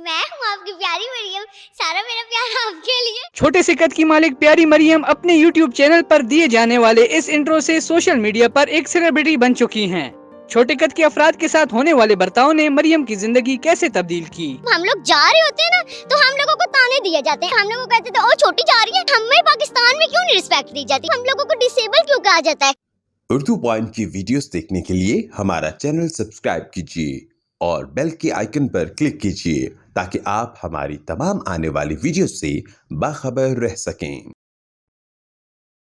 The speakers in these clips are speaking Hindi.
मैं हूँ आपकी प्यारी मरियम, सारा मेरा प्यार आपके लिए। छोटे से कद की मालिक प्यारी मरियम अपने YouTube चैनल पर दिए जाने वाले इस इंट्रो से सोशल मीडिया पर एक सेलिब्रिटी बन चुकी हैं। छोटे कद के अफराद के साथ होने वाले बर्ताव ने मरियम की जिंदगी कैसे तब्दील की। हम लोग जा रहे होते हैं ना, तो हम लोगों को ताने दिए जाते हैं। हम लोगों को कहते थे ओ छोटी जा रही है। हमें पाकिस्तान में क्यों नहीं रिस्पेक्ट दी जाती? हम लोगों को डिसेबल क्यों कहा जाता है? उर्दू पॉइंट की वीडियोस देखने के लिए हमारा चैनल सब्सक्राइब कीजिए और बेल के आइकन पर क्लिक कीजिए ताकि आप हमारी तमाम आने वाली वीडियोस से बाखबर रह सकें।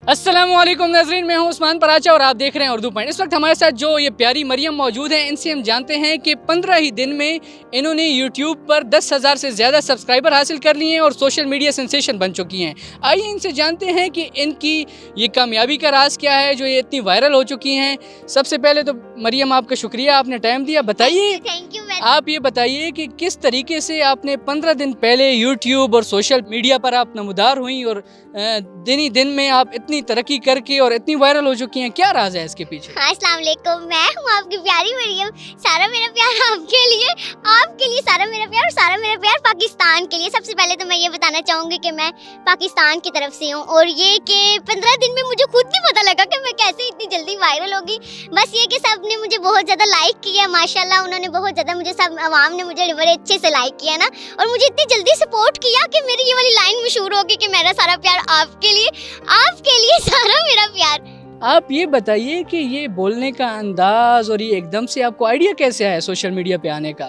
अस्सलामुअलैकुम नाज़रीन, मैं हूं उस्मान पराचा और आप देख रहे हैं उर्दू पॉइंट। इस वक्त हमारे साथ जो ये प्यारी मरियम मौजूद हैं, इनसे हम जानते हैं कि 15 ही दिन में इन्होंने यूट्यूब पर 10,000 से ज़्यादा सब्सक्राइबर हासिल कर लिए हैं और सोशल मीडिया सेंसेशन बन चुकी हैं। आइए इनसे जानते हैं कि इनकी ये कामयाबी का राज क्या है जो ये इतनी वायरल हो चुकी हैं। सबसे पहले तो मरियम आपका शुक्रिया, आपने टाइम दिया। बताइए, थैंक यू। आप ये बताइए कि किस तरीके से आपने 15 दिन पहले यूट्यूब और सोशल मीडिया पर आप नमूदार हुई और दिन ही दिन में आप इतनी तरक्की करके और इतनी वायरल हो चुकी हैं, क्या राज है इसके पीछे? हाँ, अस्सलाम वालेकुम, मैं हूँ आपकी प्यारी मरियम, सारा मेरा प्यार आपके लिए सारा मेरा प्यार और सारा मेरा प्यार पाकिस्तान के लिए। सबसे पहले तो मैं ये बताना चाहूँगी कि मैं पाकिस्तान की तरफ से हूँ और ये कि 15 दिन में मुझे खुद नहीं पता लगा कि मैं कैसे इतनी जल्दी वायरल होगी। बस ये कि सब ने मुझे बहुत ज़्यादा लाइक किया, माशाल्लाह उन्होंने बहुत ज़्यादा मुझे, सब आवाम ने मुझे बड़े अच्छे से लाइक किया ना, और मुझे इतनी जल्दी सपोर्ट किया कि मेरी ये वाली लाइन मशहूर होगी कि मेरा सारा प्यार आपके लिए सारा मेरा प्यार। आप ये बताइए कि ये बोलने का अंदाज और ये एकदम से आपको आइडिया कैसे आया सोशल मीडिया पे आने का?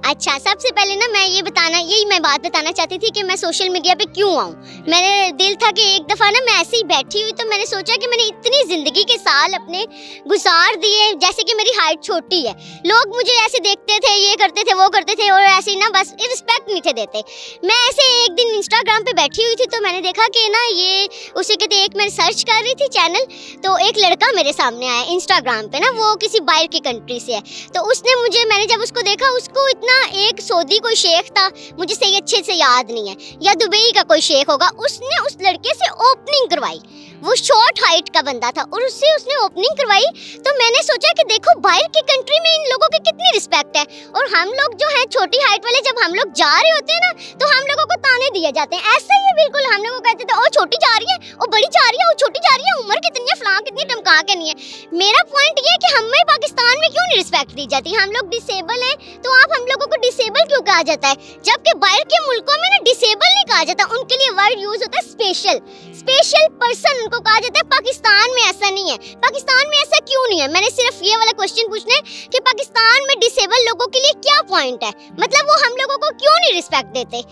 अच्छा, सबसे पहले ना मैं बात बताना चाहती थी कि मैं सोशल मीडिया पे क्यों आऊँ। मेरे दिल था कि एक दफ़ा ना मैं ऐसे ही बैठी हुई, तो मैंने सोचा कि मैंने इतनी ज़िंदगी के साल अपने गुजार दिए, जैसे कि मेरी हाइट छोटी है, लोग मुझे ऐसे देखते थे, ये करते थे, वो करते थे और ऐसे ही ना बस रिस्पेक्ट नहीं थे देते। मैं ऐसे एक दिन इंस्टाग्राम पे बैठी हुई थी, तो मैंने देखा कि ना ये उसी के एक मैं सर्च कर रही थी चैनल, तो एक लड़का मेरे सामने आया इंस्टाग्राम पे ना, वो किसी बाहर की कंट्री से है। तो उसने मुझे, मैंने जब उसको देखा, उसको इतना, एक सऊदी कोई शेख था, मुझे सही अच्छे से याद नहीं है, या दुबई का कोई शेख होगा, उसने उस लड़के से ओपनिंग करवाई। वो शॉर्ट हाइट का बंदा था और उससे उसने ओपनिंग करवाई। तो मैंने सोचा कि देखो बाहर की कंट्री में इन लोगों की कितनी रिस्पेक्ट है, और हम लोग जो है छोटी हाइट वाले, जब हम लोग जा रहे होते हैं ना, तो हम लोगों को ताने दिए जाते हैं। ऐसा ही है बिल्कुल, हम लोगों को कहते थे ओ छोटी जा रही है, ओ बड़ी जा रही है, ओ छोटी जा रही है, उम्र कितनी है, फलां कितनी, टमका के नहीं है। मेरा पॉइंट ये है कि हमें पाकिस्तान में क्यों नहीं रिस्पेक्ट दी जाती? हम लोग डिसेबल हैं, तो आप हम लोगों को डिसेबल क्यों कहा जाता है? जबकि बाहर के मुल्कों में ना डिसेबल नहीं कहा जाता, उनके लिए वर्ड यूज होता है स्पेशल पर्सन, उनको कहा जाता है। पाकिस्तान में ऐसा नहीं है। पाकिस्तान में ऐसा क्यों नहीं है? मैंने सिर्फ ये वाला क्वेश्चन पूछना है कि पाकिस्तान में डिसेबल लोगों के लिए क्या पॉइंट है, मतलब वो हम लोगों को क्यों नहीं रिस्पेक्ट देते?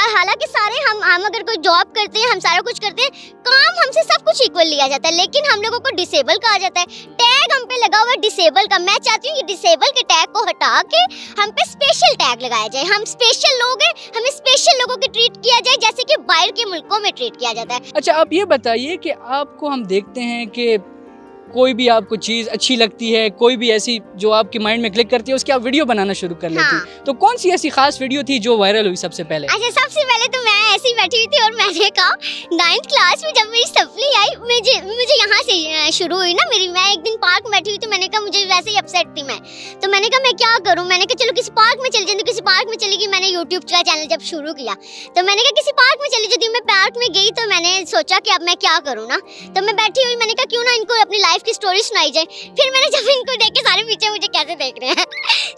हालांकि सारे हम अगर कोई जॉब करते हैं, हम सारा कुछ करते हैं, काम हमसे सब कुछ इक्वल लिया जाता है, लेकिन हम लोगों को डिसेबल कहा जाता है। टैग हम पे लगा हुआ डिसेबल का। मैं चाहती हूँ ये डिसेबल के टैग को हटा के हम पे स्पेशल टैग लगाया जाए। हम स्पेशल लोग हैं, हमें स्पेशल लोगों को ट्रीट किया जाए जैसे कि बाहर के मुल्कों में ट्रीट किया जाता है। अच्छा, आप ये बताइए कि आपको हम देखते हैं कि कोई भी आपको चीज़ अच्छी लगती है, कोई भी ऐसी जो आपके माइंड में क्लिक करती है, उसकी आप वीडियो बनाना शुरू कर लेती हैं। हाँ। तो कौन सी ऐसी खास वीडियो थी जो वायरल हुई सबसे पहले? अच्छा, सबसे पहले तो मैं ऐसे ही बैठी हुई थी और मैंने कहा 9th क्लास में जब मेरी सप्ली आई, मुझे यहाँ से शुरू हुई ना मेरी, मैं एक दिन पार्क में बैठी हुई, तो मैंने कहा मुझे वैसे ही अपसेट थी मैं, तो मैंने कहा मैं क्या करूँ? मैंने कहा चलो किसी पार्क में चली जाती, किसी पार्क में चली गई। मैंने यूट्यूब का चैनल जब शुरू किया, तो मैंने कहा किसी पार्क में चली जाती हूँ। मैं पार्क में गई तो मैंने सोचा कि अब मैं क्या करूँ ना, तो मैं बैठी हुई, मैंने कहा क्यों ना इनको अपनी लाइफ की स्टोरी सुनाई जाए। फिर मैंने जब इनको देख के, सारे पीछे मुझे कैसे देख रहे हैं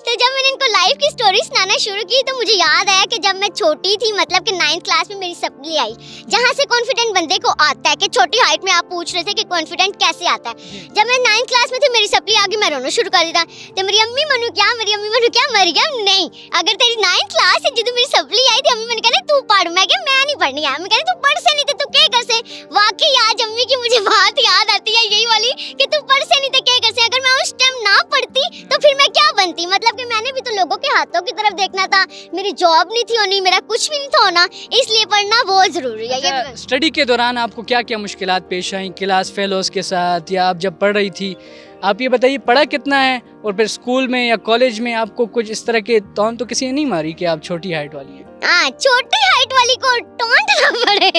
तो जब मैंने इनको लाइफ की स्टोरी सुनाना शुरू की, तो मुझे याद आया कि जब मैं छोटी थी, मतलब कि 9th क्लास में मेरी सप्ली आई, जहाँ से कॉन्फिडेंट बंदे को आता है कि छोटी हाइट में, आप पूछ रहे थे कि कॉन्फिडेंट कैसे आता है। जब मैं 9th क्लास में थी, मेरी सप्ली आ गई, मैं रोना शुरू कर दिया, तो मेरी अम्मी मनु क्या, मरियम नहीं, अगर तेरी 9th क्लास है, जो मेरी सप्ली आई थी, अम्मी मैंने कहा तू पढ़। मैं क्या, मैं नहीं पढ़नी है। मैं कह तू पढ़ से नहीं तो तू क्या कर से? वाकई आज अम्मी की मुझे बात याद आती है यही वाली कि तू पढ़ से नहीं तो क्या कर से। अगर मैं उस टाइम ना पढ़ती तो फिर मैं क्या बनती? मतलब कि मैंने भी तो लोगों के हाथों की तरफ देखना था, मेरी जॉब नहीं थी होनी, मेरा कुछ भी नहीं था होना, इसलिए पढ़ना बहुत जरूरी है। अच्छा, स्टडी के दौरान आपको क्या क्या मुश्किलात पेश आई क्लास फेलोज के साथ, या आप जब पढ़ रही थी? आप ये बताइए पढ़ा कितना है, और फिर स्कूल में या कॉलेज में आपको कुछ इस तरह के टोन तो किसी ने नहीं मारी कि आप छोटी हाइट वाली हैं? हाँ, छोटी हाइट वाली को टोंट ना पड़े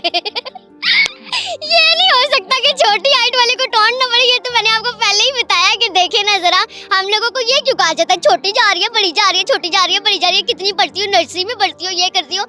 ये नहीं नहीं हो सकता कि छोटी हाइट वाले को टोन न पड़े। ये तो मैंने आपको पहले ही बताया कि देखे ना जरा, हम लोगों को ये क्यों कहा जाता है छोटी जा रही है, बड़ी जा रही है, छोटी जा रही है, बड़ी जा रही है, कितनी पढ़ती हो, नर्सरी में पढ़ती हो, ये करती हो।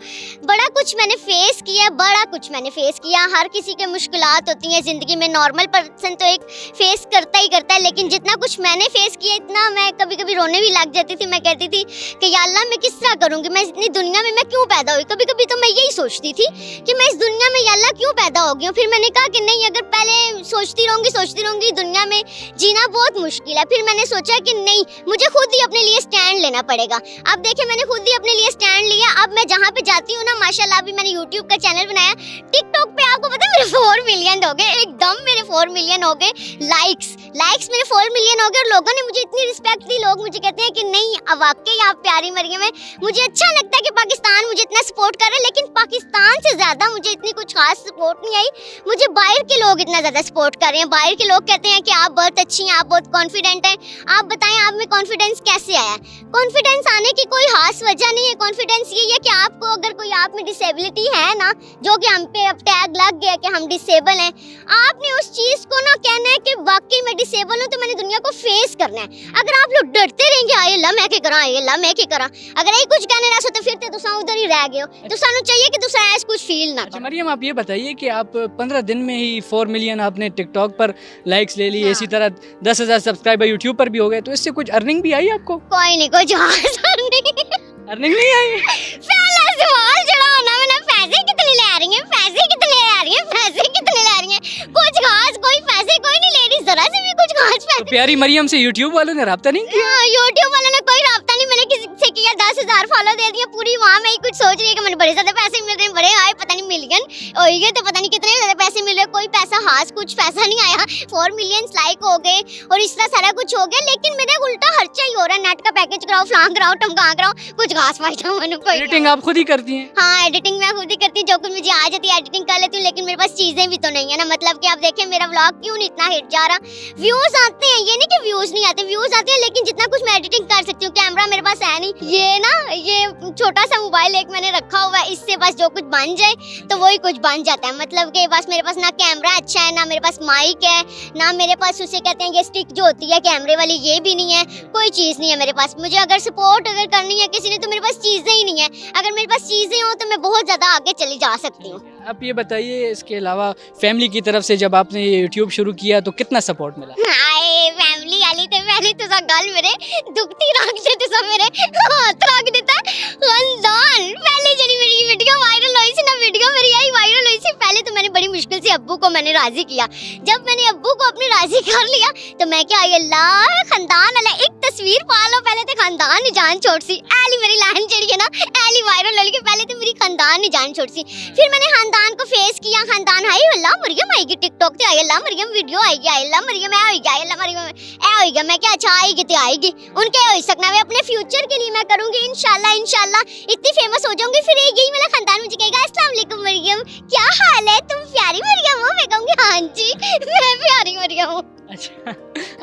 बड़ा कुछ मैंने फेस किया, बड़ा कुछ मैंने फेस किया। हर किसी के मुश्किलात होती हैं ज़िंदगी में, नॉर्मल पर्सन तो एक फेस करता ही करता है, लेकिन जितना कुछ मैंने फेस किया इतना मैं कभी कभी रोने भी लग जाती थी। मैं कहती थी कि या अल्लाह मैं किस तरह करूँगी, मैं इतनी दुनिया में मैं क्यों पैदा हुई। कभी कभी तो मैं यही सोचती थी कि मैं इस दुनिया में या अल्लाह क्यों पैदा हो गई हूँ। फिर मैंने कहा कि नहीं, अगर पहले सोचती रहूँगी दुनिया में जीना बहुत मुश्किल है। फिर मैंने सोचा कि नहीं, मुझे खुद ही अपने लिए स्टैंड लेना पड़ेगा। अब देखिए मैंने खुद ही अपने लिए स्टैंड लिया। अब मैं जहाँ पे जाती हूँ ना, माशाल्लाह अभी मैंने यूट्यूब का चैनल बनाया, टिकटॉक पे आपको पता है मेरे 4 मिलियन हो गए, एकदम मेरे 4 मिलियन हो गए लाइक्स मेरे 4 मिलियन हो गए। और लोगों ने मुझे इतनी रिस्पेक्ट दी, लोग मुझे कहते हैं कि नहीं वाकई आप प्यारी मरियम है। मुझे अच्छा लगता है कि पाकिस्तान मुझे इतना सपोर्ट कर रहा है, लेकिन पाकिस्तान से ज़्यादा मुझे इतनी कुछ खास सपोर्ट नहीं आई। मुझे बाहर के लोग इतना ज़्यादा सपोर्ट कर रहे हैं। बाहर के लोग कहते हैं कि आप बहुत अच्छी हैं, आप बहुत कॉन्फिडेंट हैं। आप बताएं आप में कॉन्फिडेंस कैसे आया? कॉन्फिडेंस आने की कोई खास वजह नहीं है। कॉन्फिडेंस ये है कि आपको अगर कोई आप में डिसेबिलिटी है ना, जो कि हम पे अब टैग लग गया कि हम डिसेबल हैं, आपने उस चीज़ को ना कहना है कि वाकई मैं डिसेबल हूँ, तो मैंने दुनिया को फेस करना है। अगर आप लोग डरते रहेंगे आए अल्लाह मैं क्या करा, आए अल्लाह मैं क्या करा, अगर यही कुछ कहने ना सोते फिर तो उधर ही रह गए हो। तो सानू चाहिए कि दूसरा ऐसा कुछ फील ना अच्छा मरियम, आप ये बताइए कि आप 15 दिन में ही 4 मिलियन आपने टिकटॉक पर लाइक्स ले ली, इसी तरह 10,000 सब्सक्राइबर यूट्यूब पर भी हो गए, तो इससे कुछ अर्निंग भी आई आपको? कोई नहीं, कोई अर्निंग नहीं आई? पहला सवाल जड़ा होना मैंने, पैसे कितने ले आ रही हैं, पैसे कितने ले आ रही हैं, पैसे कितने ले आ रही हैं? कुछ खास कोई पैसे कोई नहीं ले रही, जरा से भी कुछ खास पैसे। तो प्यारी मरियम से यूट्यूब वालों ने रब्ता नहीं किया? यूट्यूब वालों ने कोई रब्ता नहीं, मैंने किसी से किया, 10,000 फॉलो दे दिया पूरी। वहाँ मैं ही कुछ सोच रही है कि मैंने बड़े ज्यादा पैसे मिल रहे हैं, बड़े आए पता नहीं मिलियन हो गए, तो पता नहीं कितने ज्यादा पैसे मिल रहे। कोई पैसा खास कुछ पैसा नहीं आया। 4 मिलियन लाइक हो गए और इस तरह सारा कुछ हो गया, लेकिन मेरा उल्टा खर्चा ही हो रहा है। नेट का पैकेज कराओ, फलां कराओ, टमका कराओ, कुछ खास फायदा मैंने कोई। एडिटिंग आप खुद ही करती हैं? हाँ, एडिटिंग मैं खुद ही करती हूँ, जो कुछ मुझे आ जाती है एडिटिंग कर लेती हूँ, लेकिन मेरे पास चीजें भी तो नहीं है ना। मतलब कि आप देखें मेरा व्लॉग क्यों नहीं इतना हिट जा रहा। व्यूज आते हैं, ये नहीं कि व्यूज नहीं आते, व्यूज आते हैं, लेकिन जितना कुछ मैं एडिटिंग कर सकती हूँ, कैमरा मेरे पास है नहीं। ये ना ये छोटा सा मोबाइल एक मैंने रखा हुआ है, इससे बस जो कुछ बन जाए तो वही कुछ बन जाता है। मतलब कि बस मेरे पास ना कैमरा अच्छा है, ना मेरे पास माइक है, ना मेरे पास उसे कहते हैं ये स्टिक जो होती है कैमरे वाली, ये भी नहीं है, कोई चीज़ नहीं है मेरे पास। मुझे अगर सपोर्ट अगर करनी है किसी ने, तो मेरे पास चीज़ें ही नहीं है। अगर मेरे पास चीज़ें हो तो मैं बहुत ज़्यादा आगे चली जा सकती हूँ। आप ये बताइए, इसके अलावा फैमिली की तरफ से जब आपने ये यूट्यूब शुरू किया तो कितना सपोर्ट मिला? आए फैमिली वाली थे, पहले तो सा गल मेरे दुखती रख से तो सब मेरे हाथ रख देता खानदान। पहले जब मेरी वीडियो वायरल हुई थी ना, वीडियो मेरी यही वायरल हुई थी, पहले तो मैंने बड़ी मुश्किल से अब्बू को मैंने राजी किया। जब मैंने अब्बू को अपने राजी कर लिया तो मैं क्या अल्लाह खानदान वाला एक तस्वीर पा लो, पहले तो खानदान ही जान छोड़ सी। ऐली मेरी लाइन चढ़ी है ना, ऐली वायरल हो गई, पहले तो मेरी खानदान ही जान छोड़ सी। फिर मैंने खानदान को फेस किया, खानदान हाई अल्लाह मरियम आएगी टिकटॉक पे, आई अल्लाह मरियम वीडियो आएगी, आई अल्लाह मरियम ए होएगी, आई अल्लाह मरियम ए होएगा। मैं क्या अच्छा आएगी तो आएगी, उनके हो सकना। मैं अपने फ्यूचर के लिए मैं करूंगी इंशाल्लाह, इंशाल्लाह इतनी फेमस हो जाऊंगी, फिर यही मेरा खानदान मुझे कहेगा अस्सलाम वालेकुम मरियम, क्या हाल है, तुम प्यारी मरियम हो? मैं कहूंगी हाँ जी मैं प्यारी मरियम हूँ। अच्छा,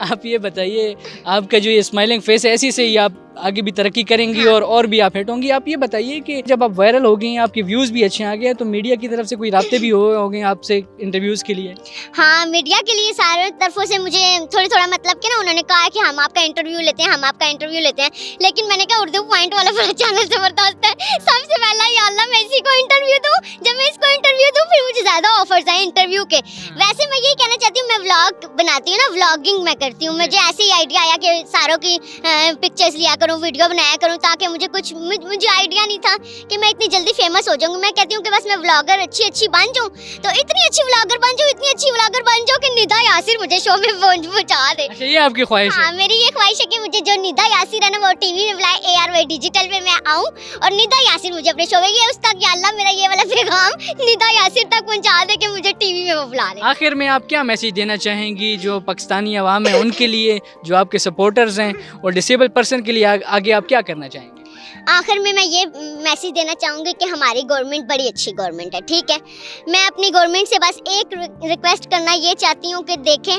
आप ये बताइए, आपका जो ये स्माइलिंग फेस है, ऐसी से ही आप आगे भी तरक्की करेंगी और भी आप हिट होंगी। आप ये बताइए कि जब आप वायरल हो गई, आपके व्यूज़ भी अच्छे आ गए, तो मीडिया की तरफ से कोई राब्ते भी हो गए आपसे इंटरव्यूज़ के लिए? हाँ, मीडिया के लिए सारे तरफों से मुझे थोड़ा मतलब कि ना उन्होंने कहा कि हम आपका इंटरव्यू लेते हैं, हम आपका इंटरव्यू लेते हैं, लेकिन मैंने कहा उर्दू पॉइंट वाला बड़ा चैनल जबरदस्त है, सबसे पहला या अल्लाह मैं इसी को इंटरव्यू दूँ। जब मैं इसको इंटरव्यू दूँ फिर मुझे ज़्यादा ऑफर्स आए इंटरव्यू के। वैसे मैं यही कहना चाहती हूँ, मैं व्लॉग बनाती हूँ ना, व्लॉगिंग मैं करती हूँ। मुझे ऐसे ही आइडिया आया कि सारों की पिक्चर्स लिया करूँ, वीडियो बनाया करूँ, ताकि मुझे आइडिया नहीं था कि मैं इतनी जल्दी फेमस हो जाऊंगी। मैं कहती हूँ कि बस मैं व्लॉगर अच्छी बन जाऊँ, तो इतनी अच्छी व्लॉगर बन जाऊँ, इतनी अच्छी व्लॉगर बन जाऊँ कि निदा यासिर मुझे शो में पहुंचा दे। अच्छा, ये आपकी ख्वाहिश है? हाँ, मेरी ये ख्वाहिश है कि मुझे जो निदा यासिर है ना, वो टीवी में बुलाए, ARY डिजिटल पे मैं आऊँ और निदा यासिर मुझे अपने शो में, ये उसका कि अल्लाह मेरा ये वाला पैगाम निदा यासिर तक पहुँचा दे कि मुझे टीवी में वो बुला ले। आखिर में आप क्या मैसेज देना चाहेंगी जो पाकिस्तानी अवाम है उनके लिए, जो आपके सपोर्टर्स हैं, और डिसेबल पर्सन के लिए आगे आप क्या करना चाहेंगे? आखिर में मैं ये मैसेज देना चाहूँगी कि हमारी गवर्नमेंट बड़ी अच्छी गवर्नमेंट है, ठीक है। मैं अपनी गवर्नमेंट से बस एक रिक्वेस्ट करना ये चाहती हूँ कि देखें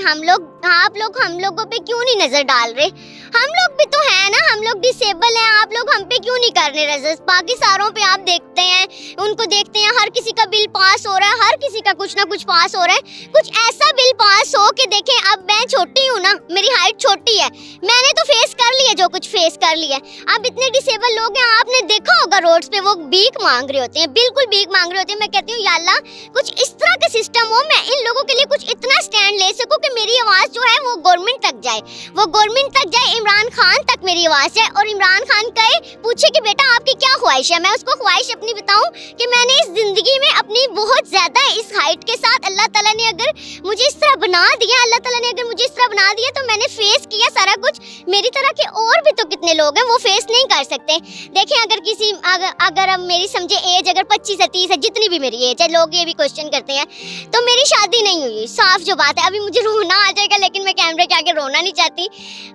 आप लोग हम लोगों पे क्यों नहीं नज़र डाल रहे। हम लोग भी तो हैं ना, हम लोग डिसेबल हैं, आप लोग हम पे क्यों नहीं कर रहे नजर। बाकी सारों पे आप देखते हैं, उनको देखते हैं, हर किसी का बिल पास हो रहा है, हर किसी का कुछ ना कुछ पास हो रहा है। कुछ ऐसा बिल पास हो कि देखें, अब मैं छोटी हूँ ना, मेरी हाइट छोटी है, मैंने तो फेस कर लिया जो कुछ फेस कर लिया। अब इतने डिसेबल लोग हैं, आपने देखा होगा रोड्स पे वो भीख मांग रहे होते हैं, बिल्कुल भीख मांग रहे होते हैं। मैं कहती हूँ या अल्लाह कुछ इस तरह का सिस्टम हो, मैं इन लोगों के लिए कुछ इतना स्टैंड ले सकूँ कि मेरी आवाज़ जो है वो गवर्नमेंट तक जाए, वो गवर्नमेंट तक जाए, इमरान खान तक मेरी आवाज़ जाए और इमरान खान कहे, पूछे कि बेटा आपकी क्या ख्वाहिश है। मैं उसको ख्वाहिश अपनी बताऊं कि मैंने इस ज़िंदगी में अपनी बहुत ज़्यादा इस हाइट के साथ अल्लाह ताला ने अगर मुझे इस तरह बना दिया, अल्लाह ताला ने अगर मुझे इस तरह बना दिया तो मैंने फेस किया सारा कुछ। मेरी तरह के और भी तो कितने लोग हैं वो फेस नहीं कर सकते। देखें, अगर अब मेरी समझे एज अगर 25 है, 30 है, जितनी भी मेरी एज है, लोग ये भी क्वेश्चन करते हैं, तो मेरी शादी नहीं हुई, साफ जो बात है। अभी मुझे रोना आ जाएगा लेकिन मैं कैमरे के आगे रोना नहीं चाहती।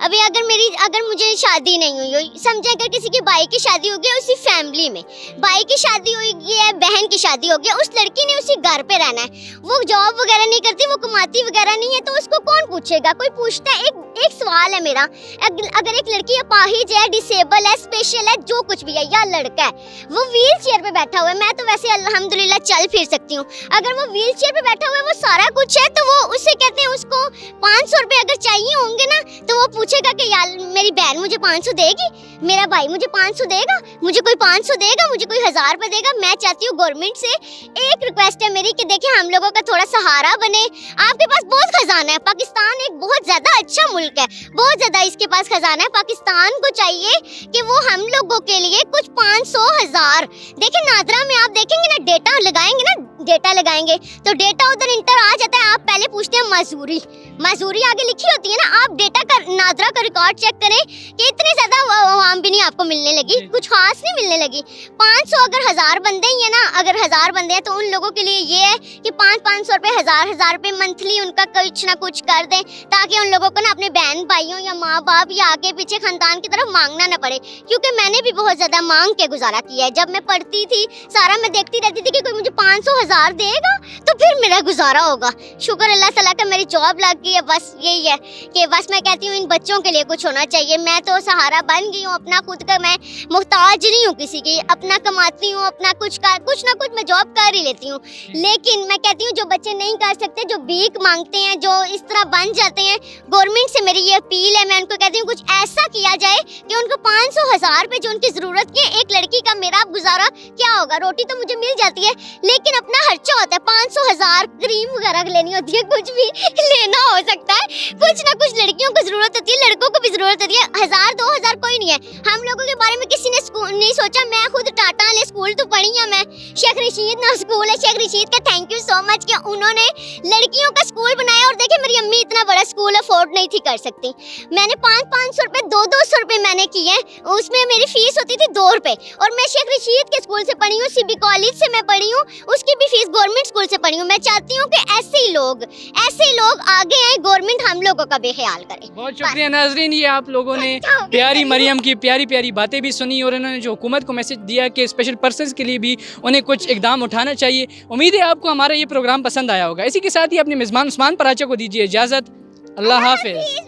अभी अगर मुझे शादी नहीं हुई, समझे अगर किसी की भाई की शादी होगी उसी फैमिली में, भाई की शादी होगी है, बहन की शादी होगी, उस लड़की ने उसी घर पे रहना है, वो जॉब वगैरह नहीं करती, वो कमाती वगैरह नहीं है, तो उसको कौन पूछेगा? कोई पूछता है? एक सवाल है मेरा, अगर एक लड़की अपाहिज है, डिसेबल है, स्पेशल है, जो कुछ भी है, या लड़का है वो व्हील चेयर पे बैठा हुआ है, मैं तो वैसे अल्हम्दुलिल्लाह चल फिर सकती हूँ, अगर वो व्हील चेयर पे बैठा हुआ है, वो सारा कुछ है, तो वो उससे कहते हैं उसको 500 रुपए अगर चाहिए होंगे ना, तो वो पूछेगा कि यार मेरी बहन मुझे 500 देगी, मेरा भाई मुझे 500 देगा, मुझे कोई 500 देगा, मुझे कोई 1000 रुपए देगा। मैं चाहती हूँ गवर्नमेंट से एक रिक्वेस्ट है मेरी कि देखिए हम लोगों का थोड़ा सहारा बने। आपके पास बहुत खजाना है, पाकिस्तान एक बहुत ज्यादा अच्छा मुल्क है, बहुत ज्यादा इसके पास खजाना है। पाकिस्तान को चाहिए कि वो हम लोगों के लिए कुछ 500 1000 देखिए, नादरा में आप देखेंगे ना, डेटा लगाएंगे तो डेटा उधर इंटर आ जाता है। आप पहले पूछते हैं मजदूरी आगे लिखी होती है ना, आप डेटा का नादरा का रिकॉर्ड चेक करें कि इतने ज्यादा आवाम भी नहीं आपको मिलने लगी, कुछ खास नहीं मिलने लगी। 500 अगर 1000 बंदे ही है ना, अगर 1000 बंदे हैं तो उन लोगों के लिए ये है कि 500 रुपए 1000 रुपए मंथली उनका कुछ ना कुछ कर दें, ताकि उन लोगों को ना अपने बहन भाइयों या माँ बाप या आगे पीछे खानदान की तरफ मांगना ना पड़े। क्योंकि मैंने भी बहुत ज्यादा मांग के गुजारा किया है। जब मैं पढ़ती थी सारा, मैं देखती रहती थी कि कोई मुझे 500 1000 देगा तो फिर मेरा गुजारा होगा। शुक्र अल्लाह ताला का मेरी जॉब लग गई है। बस यही है कि बस मैं कहती हूँ इन बच्चों के लिए कुछ होना चाहिए। मैं तो सहारा बन गई हूँ अपना, खुद का मैं मुहताज नहीं हूँ किसी की, अपना कमाती हूँ, अपना कुछ ना कुछ मैं जॉब कर ही लेती हूँ। लेकिन मैं कहती हूँ जो बच्चे नहीं कर सकते, जो भीख मांगते हैं, जो इस तरह बन जाते हैं, गवर्नमेंट से मेरी ये अपील है, मैं उनको कहती हूँ कुछ ऐसा किया जाए कि उनको 500 1000 रुपए जो उनकी जरूरत की है, एक लड़की का मेरा गुजारा क्या होगा? रोटी तो मुझे मिल जाती है लेकिन अपना खर्चा होता है, 500 1000 क्रीम वगैरह लेनी होती है, कुछ भी लेना हो सकता है, कुछ ना कुछ लड़कियों को जरूरत होती है, लड़कों को भी जरूरत होती है। 1000 2000 कोई नहीं है। हम लोगों के बारे में किसी ने नहीं सोचा। मैं खुद टाटा वाले स्कूल तो पढ़ी हूँ, मैं शेख रशीद ना स्कूल है, शेख रशीद का थैंक यू सो मच कि उन्होंने लड़कियों का स्कूल बनाया। और देखिए मेरी अम्मी इतना बड़ा स्कूल अफोर्ड नहीं थी कर सकती, मैंने 500 रुपए 200 रुपए मैंने किए, उसमें मेरी फीस होती थी 2 रुपए। और मैं शेख रशीद के स्कूल से पढ़ी हूँ, सीबी कॉलेज से मैं पढ़ी हूँ, उसकी भी फीस गवर्नमेंट स्कूल से पढ़ी हूँ। मैं चाहती हूँ कि ऐसे ही लोग आगे आए, गवर्नमेंट हम लोगों का भी ख्याल करे। बहुत शुक्रिया नाजरीन, ये आप लोगों ने प्यारी मरियम की प्यारी बातें भी सुनी और इन्होंने जो हुकूमत को मैसेज दिया कि स्पेशल पर्सन्स के लिए भी उन्हें कुछ इकदाम उठाना चाहिए। उम्मीद है आपको हमारा ये प्रोग्राम पसंद आया होगा। इसी के साथ ही अपने मेज़बान उस्मान पराचा को दीजिए इजाज़त। अल्लाह हाफिज़।